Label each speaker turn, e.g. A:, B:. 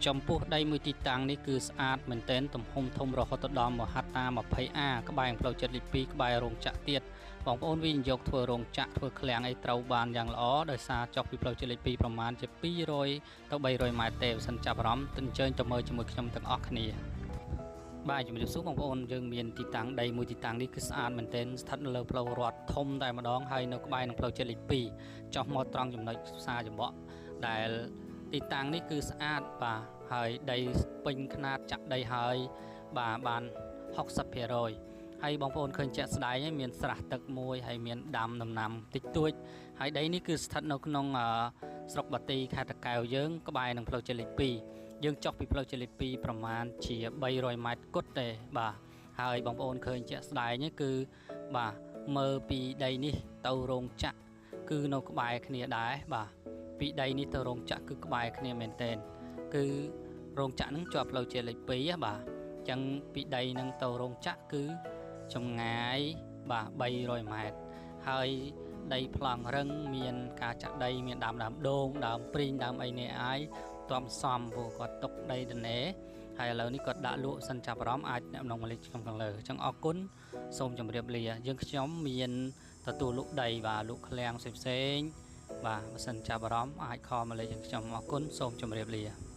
A: ចំពោះដីមួយទីតាំងនេះគឺស្អាតមែនទែនទំហំធំរហូតដល់មហត្តា 20A ក្បែរផ្លូវចិត្តលេខ 2 ក្បែររោងចក្រទៀតបងប្អូនវិនិយោគធ្វើរោងចក្រធ្វើឃ្លាំងអីត្រូវបានយ៉ាងល្អដោយសារចុះពីផ្លូវចិត្តលេខ 2 ប្រមាណជា200ទៅ300ម៉ែត្រទេបើសិនចាប់អារម្មណ៍ទៅអញ្ជើញទៅមើលជាមួយខ្ញុំទាំងអស់គ្នាបាទជំរាបសួរបងប្អូនយើងមានទីតាំងដីមួយទីតាំងនេះគឺស្អាតមែនទែនស្ថិតនៅលើផ្លូវរដ្ឋធំតែម្ដងហើយនៅក្បែរនឹងផ្លូវចិត្តលេខ 2 ចុះមកត្រង់ចំណុចផ្សារចំបក់ដែលទីតាំងនេះគឺស្អាតបាទហើយដីពេញខ្នាតចាក់ដីហើយបាទបាន 60% ហើយបងប្អូនឃើញជាក់ស្ដែងហើយមានស្រះទឹកមួយហើយមានដាំដំណាំតិចតួចហើយដីនេះគឺស្ថិតនៅក្នុងស្រុកបាទីខេត្តតាកែវយើងក្បែរនឹងផ្លូវចិត្តលេខ 2 យើងចុះពីផ្លូវចិត្តលេខ 2 ប្រមាណជា300ម៉ែត្រគត់ទេបាទហើយបងប្អូនឃើញជាក់ស្ដែងគឺបាទមើលពីដីនេះទៅរោងចក្រគឺនៅក្បែរគ្នាដែរបាទពីដីនេះទៅរោងចក្រគឺក្បែរគ្នាមែនទែនគឺរោងចក្រនឹងជាប់ផ្លូវជាតិលេខ 2 បាទអញ្ចឹងពីដីនឹងទៅរោងចក្រគឺចម្ងាយបាទ300ម៉ែត្រហើយដីប្លង់រឹងមានការចាក់ដីមានដើមដូងដើមព្រីងដើមអីនេះអាយតំសំព្រោះគាត់ຕົកដីដណេហើយឥឡូវនេះគាត់ដាក់លក់សិនចាប់អារម្មណ៍អាចអ្នកក្នុងលេខខ្ញុំខាងលើអញ្ចឹងអរគុណសូមជម្រាបលាយើងខ្ញុំមានទទួលលក់ដីបាទលក់ឃ្លាំងផ្សេងៗបាទបើសិនចាប់អារម្មណ៍អាចខលមកលេខខ្ញុំអរគុណសូមជម្រាបលា